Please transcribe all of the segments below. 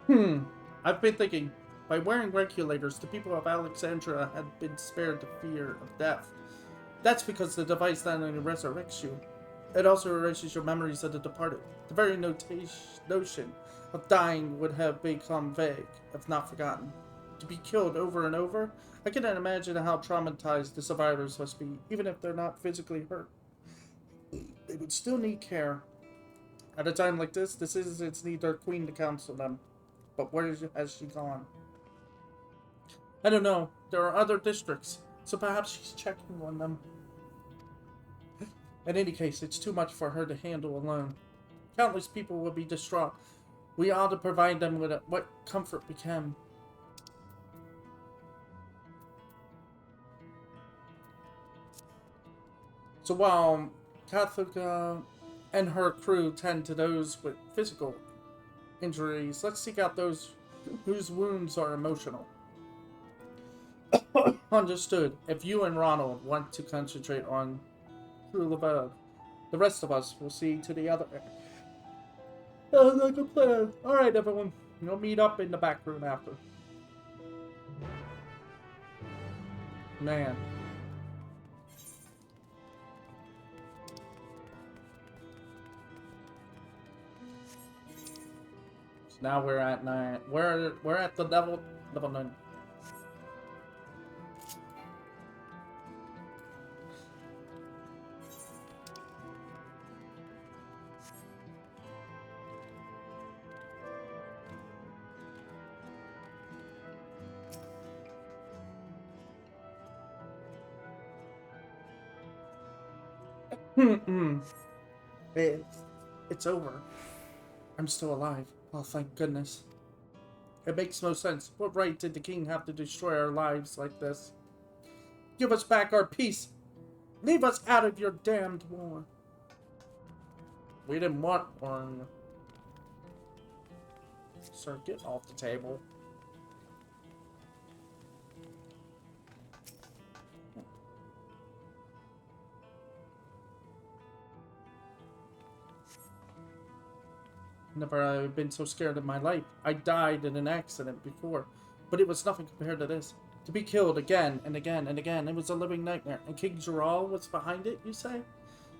I've been thinking, by wearing regulators, the people of Alexandria had been spared the fear of death. That's because the device not only resurrects you, it also erases your memories of the departed. The very notion of dying would have become vague, if not forgotten. To be killed over and over, I cannot imagine how traumatized the survivors must be, even if they're not physically hurt. They would still need care. At a time like this, the citizens need their queen to counsel them. But has she gone? I don't know. There are other districts, so perhaps she's checking on them. In any case, it's too much for her to handle alone. Countless people will be distraught. We ought to provide them with what comfort we can. So while Kathuka and her crew tend to those with physical injuries, let's seek out those whose wounds are emotional. Understood. If you and Ronald want to concentrate on Lalafell, the rest of us will see to the other. Sounds like a plan. Alright, everyone. We'll meet up in the back room after. Man. So now we're at 9. We're at the level 9. it's, it's over. I'm still alive. Oh, thank goodness. It makes no sense. What right did the king have to destroy our lives like this? Give us back our peace. Leave us out of your damned war. We didn't want one. Sir, get off the table. Never I've been so scared in my life. I died in an accident before, but it was nothing compared to this. To be killed again and again and again, it was a living nightmare. And King Gerald was behind it, you say?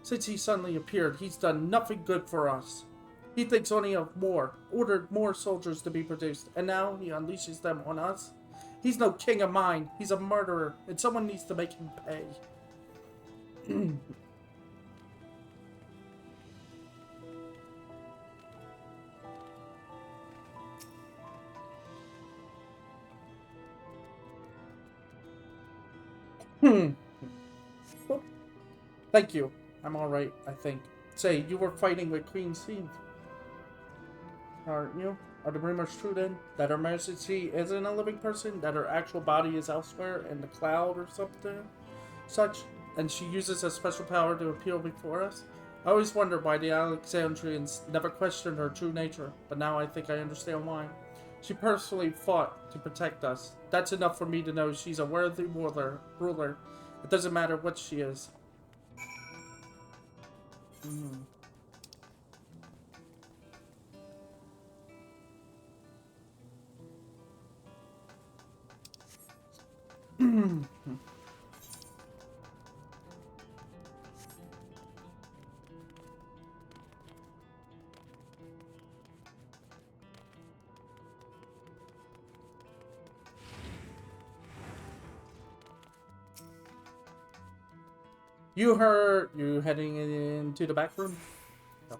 Since he suddenly appeared, he's done nothing good for us. He thinks only of more, ordered more soldiers to be produced, and now he unleashes them on us? He's no king of mine. He's a murderer, and someone needs to make him pay. Thank you. I'm alright, I think. Say, you were fighting with Queen Steve, aren't you? Are the rumors true then? That her majesty isn't a living person? That her actual body is elsewhere in the cloud or something? Such? And she uses a special power to appear before us? I always wondered why the Alexandrians never questioned her true nature, but now I think I understand why. She personally fought to protect us. That's enough for me to know she's a worthy ruler. It doesn't matter what she is. You heading into the back room? No.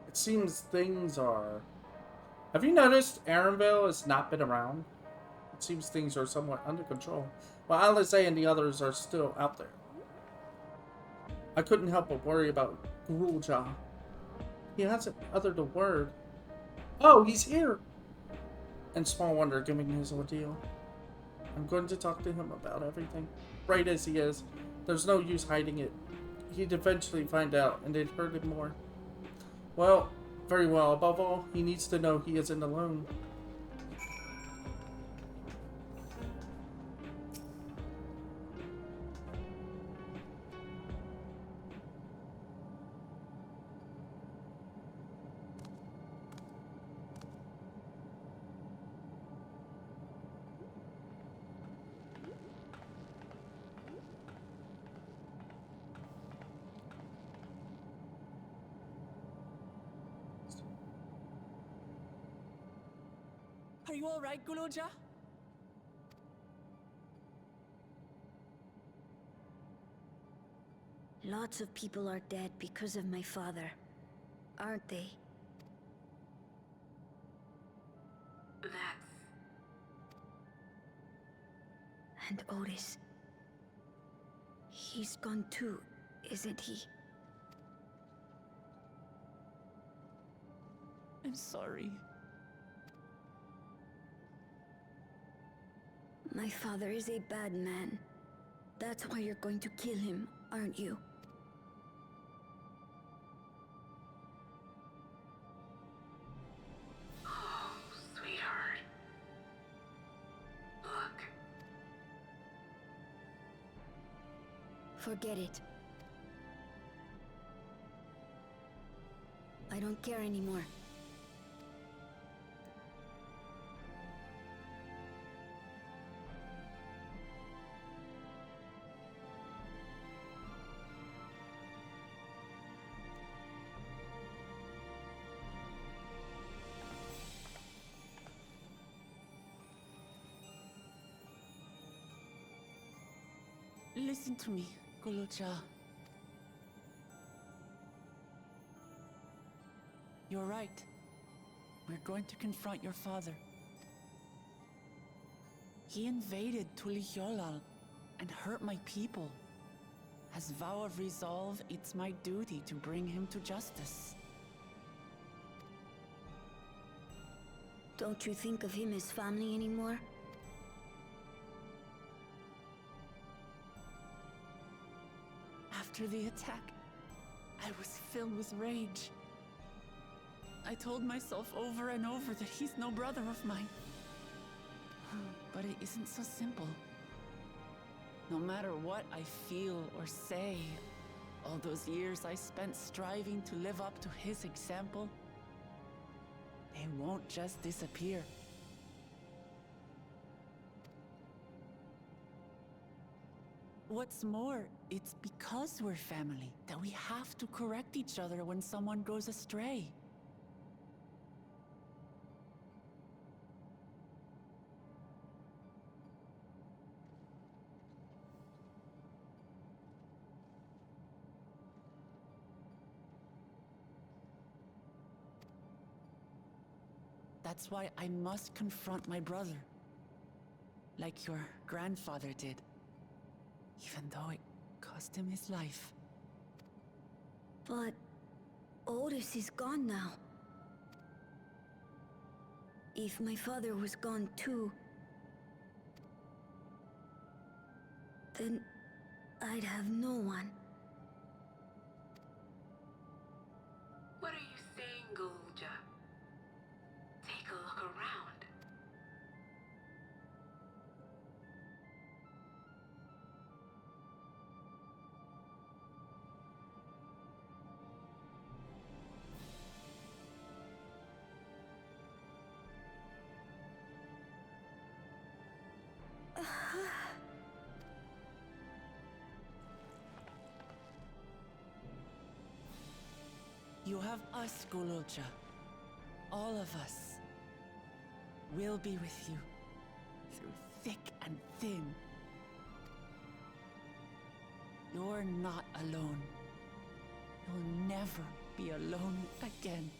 It seems things are... Have you noticed Aaronville has not been around? It seems things are somewhat under control, while Alize and the others are still out there. I couldn't help but worry about Grueljaw. He hasn't uttered a word. Oh, he's here! And small wonder given his ordeal. I'm going to talk to him about everything. Right as he is. There's no use hiding it. He'd eventually find out, and it'd hurt him more. Well, very well. Above all, he needs to know he isn't alone. Are you all right, Guloja? Lots of people are dead because of my father, aren't they? That's... And Otis. He's gone too, isn't he? I'm sorry. My father is a bad man. That's why you're going to kill him, aren't you? Oh, sweetheart. Look. Forget it. I don't care anymore. Listen to me, Guloja. You're right. We're going to confront your father. He invaded Tulihyolal and hurt my people. As vow of resolve, it's my duty to bring him to justice. Don't you think of him as family anymore? After the attack, I was filled with rage. I told myself over and over that he's no brother of mine. But it isn't so simple. No matter what I feel or say, all those years I spent striving to live up to his example, they won't just disappear. What's more, it's because we're family that we have to correct each other when someone goes astray. That's why I must confront my brother, like your grandfather did, even though it cost him his life. But Otis is gone now. If my father was gone too, then I'd have no one. What are you saying, Gulja? Take a look around. You have us, Guloja. All of us. We'll be with you, through thick and thin. You're not alone. You'll never be alone again.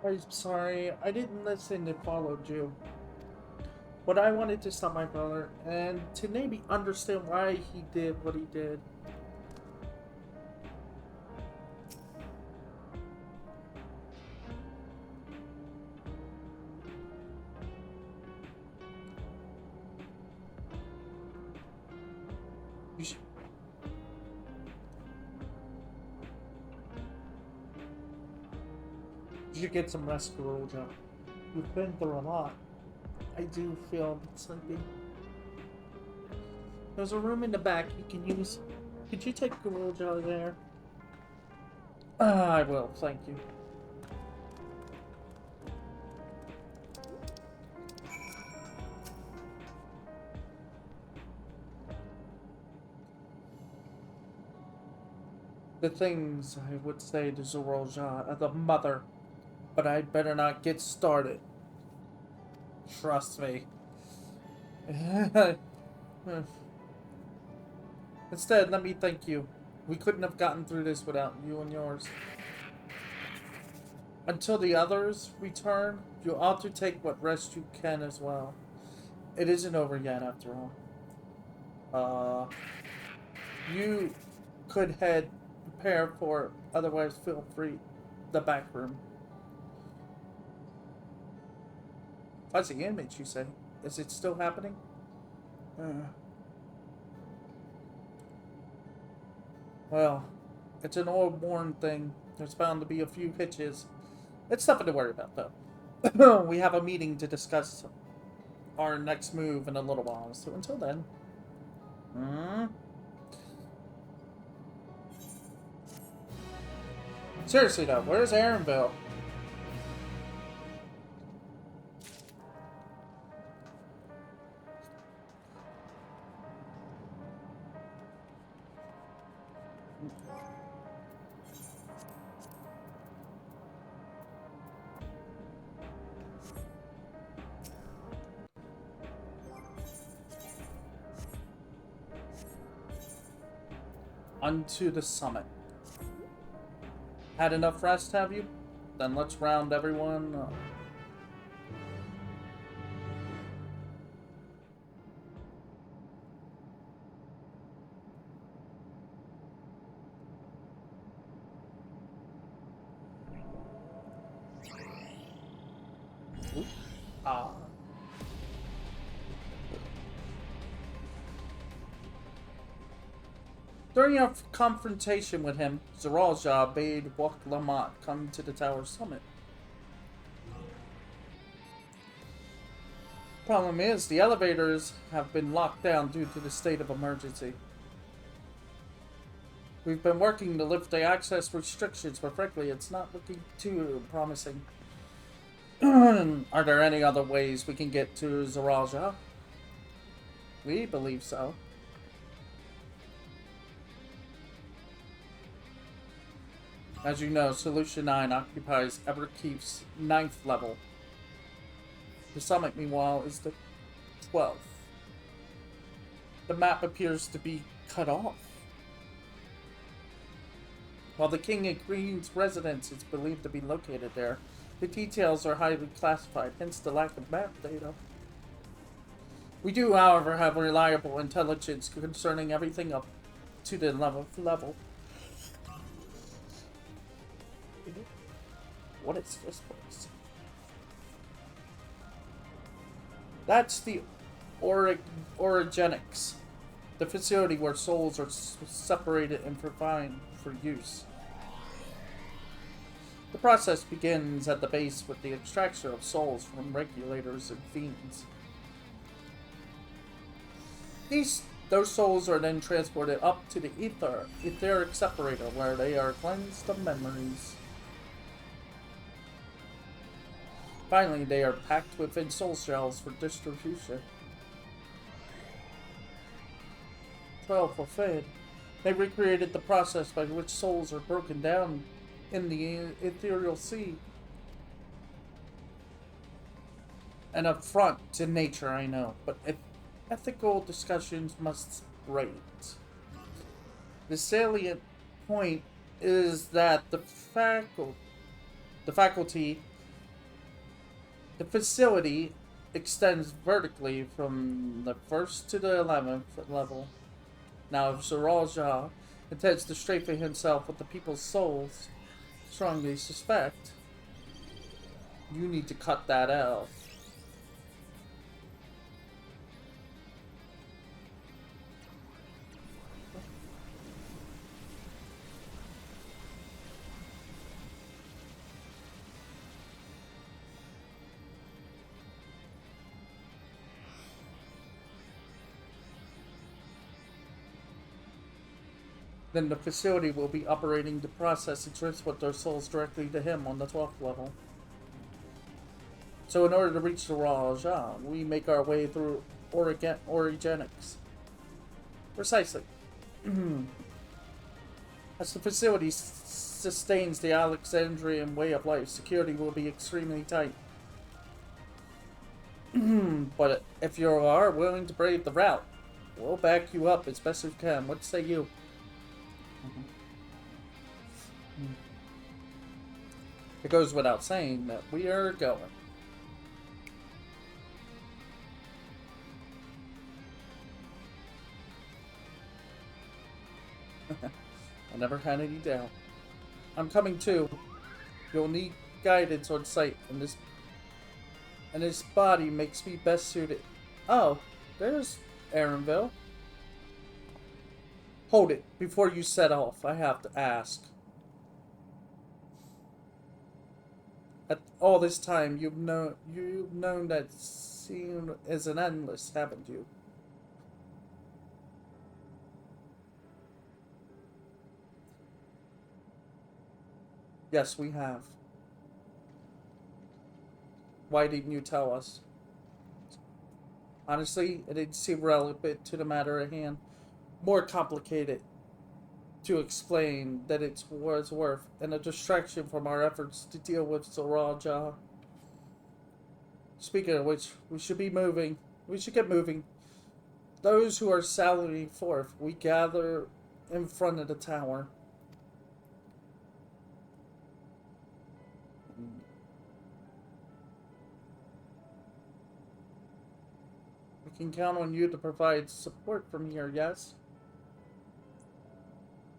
I'm sorry, I didn't listen and followed you. But I wanted to stop my brother, and to maybe understand why he did what he did. should get some rest, Garuja. You've been through a lot. I do feel a bit sleepy. There's a room in the back you can use. Could you take Garuja there? I will, thank you. The things I would say to Zorolja, the mother, but I'd better not get started. Trust me. Instead, let me thank you. We couldn't have gotten through this without you and yours. Until the others return, you ought to take what rest you can as well. It isn't over yet, after all. You could prepare for it. Otherwise, feel free. The back room. Fuzzy image, you say? Is it still happening? Well, it's an old-worn thing. There's bound to be a few hitches. It's nothing to worry about, though. We have a meeting to discuss our next move in a little while, so until then. Seriously, though, where's Aaronville? Unto the summit. Had enough rest, have you? Then let's round everyone up. During our confrontation with him, Zoralja bade Wok Lamat come to the tower summit. Problem is, the elevators have been locked down due to the state of emergency. We've been working to lift the access restrictions, but frankly, it's not looking too promising. Are there any other ways we can get to Zoralja? We believe so. As you know, Solution 9 occupies Everkeep's 9th level. The summit, meanwhile, is the 12th. The map appears to be cut off. While the King and Queen's residence is believed to be located there, the details are highly classified, hence the lack of map data. We do, however, have reliable intelligence concerning everything up to the 11th level. What is this place? That's the Origenics, the facility where souls are separated and refined for use. The process begins at the base with the extraction of souls from regulators and fiends. Those souls are then transported up to the etheric separator, where they are cleansed of memories. Finally, they are packed within soul shells for distribution. 12 were fed. They recreated the process by which souls are broken down in the ethereal sea. An affront to nature, I know, but ethical discussions must wait. The salient point is that the facility extends vertically from the 1st to the 11th level. Now, if Zoralja intends to strafing himself with the people's souls, strongly suspect, you need to cut that out. Then the facility will be operating to process and transport their souls directly to him on the 12th level. So in order to reach the Raja, we make our way through Origenics. Precisely. As the facility sustains the Alexandrian way of life, security will be extremely tight. But if you are willing to brave the route, we'll back you up as best we can. What say you? It goes without saying that we are going. I never had any doubt. I'm coming too. You'll need guidance on site, and this body makes me best suited. Oh, there's Aaronville. Hold it, before you set off, I have to ask. At all this time, you've known that scene is an endless, haven't you? Yes, we have. Why didn't you tell us? Honestly, it didn't seem relevant to the matter at hand. More complicated to explain than it was worth, and a distraction from our efforts to deal with Zoraja. Speaking of which, we should be moving. We should get moving. Those who are sallying forth, we gather in front of the tower. We can count on you to provide support from here, yes?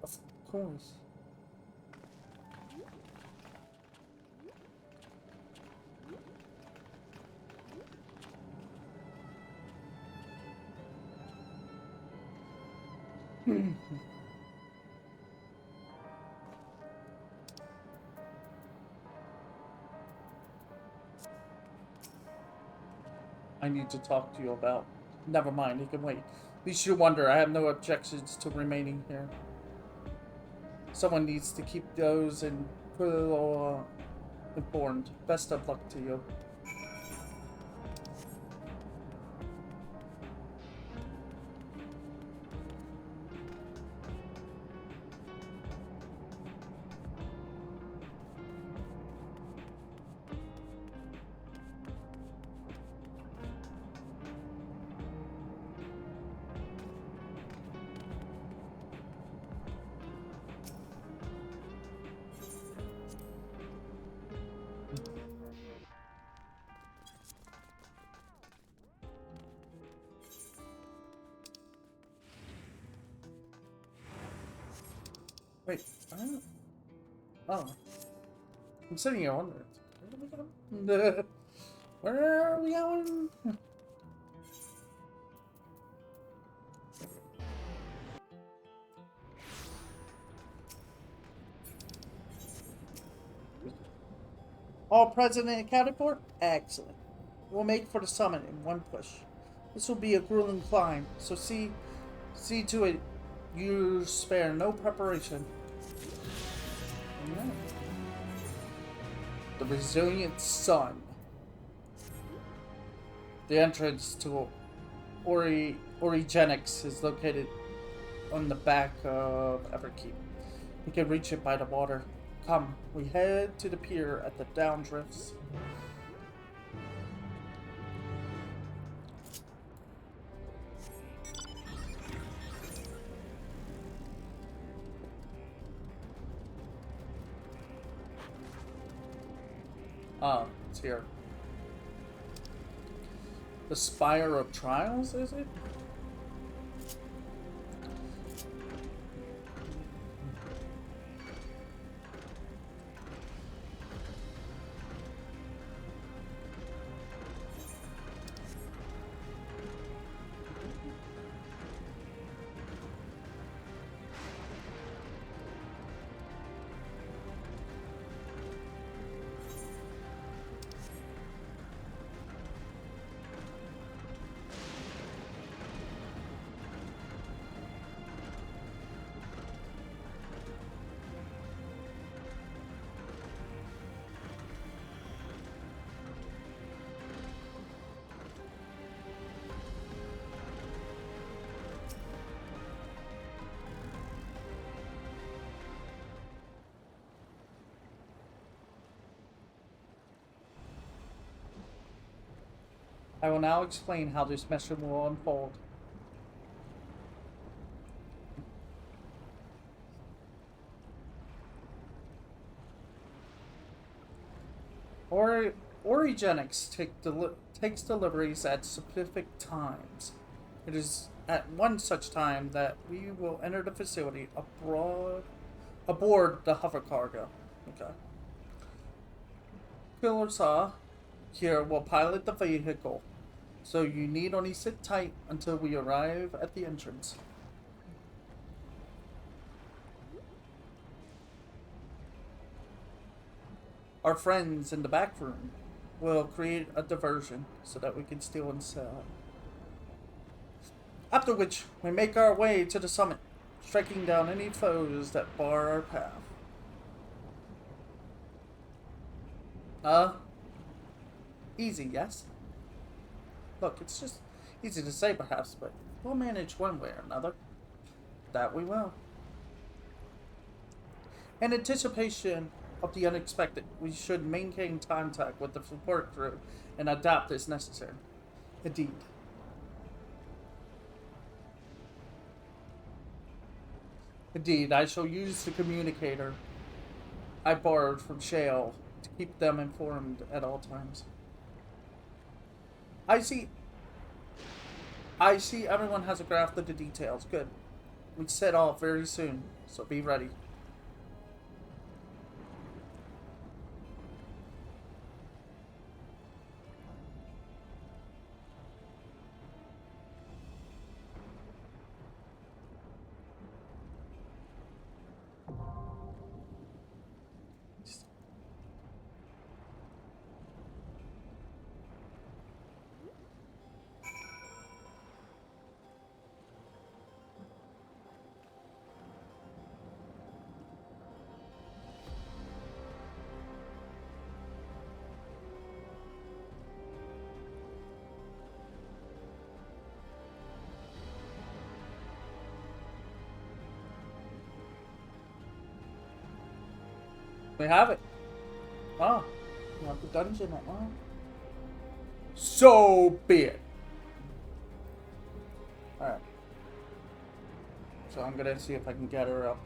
Of course. I need to talk to you about. Never mind, he can wait. At least you wonder, I have no objections to remaining here. Someone needs to keep those in informed. Best of luck to you. Wait, I don't... Oh. I'm sitting here wondering. Where are we going? All present and accounted for? Excellent. We'll make for the summit in one push. This will be a grueling climb, so see to it you spare no preparation. Amen. The resilient sun. The entrance to Origenics is located on the back of Everkeep. We can reach it by the water. Come, we head to the pier at the downdrifts. Ah, it's here. The Spire of Trials, is it? I will now explain how this mission will unfold. Origenics takes deliveries at specific times. It is at one such time that we will enter the facility aboard the hover cargo. Okay. Killer Saw here will pilot the vehicle, so you need only sit tight until we arrive at the entrance. Our friends in the back room will create a diversion so that we can steal and sell. After which, we make our way to the summit, striking down any foes that bar our path. Easy, yes? Look, it's just easy to say perhaps, but we'll manage one way or another. That we will. In anticipation of the unexpected, we should maintain contact with the support crew and adapt as necessary. Indeed. Indeed, I shall use the communicator I borrowed from Shale to keep them informed at all times. I see everyone has a graph of the details. Good. We set off very soon, so be ready. We have it. Oh, we have the dungeon at one. So be it. Alright. So I'm gonna see if I can get her up.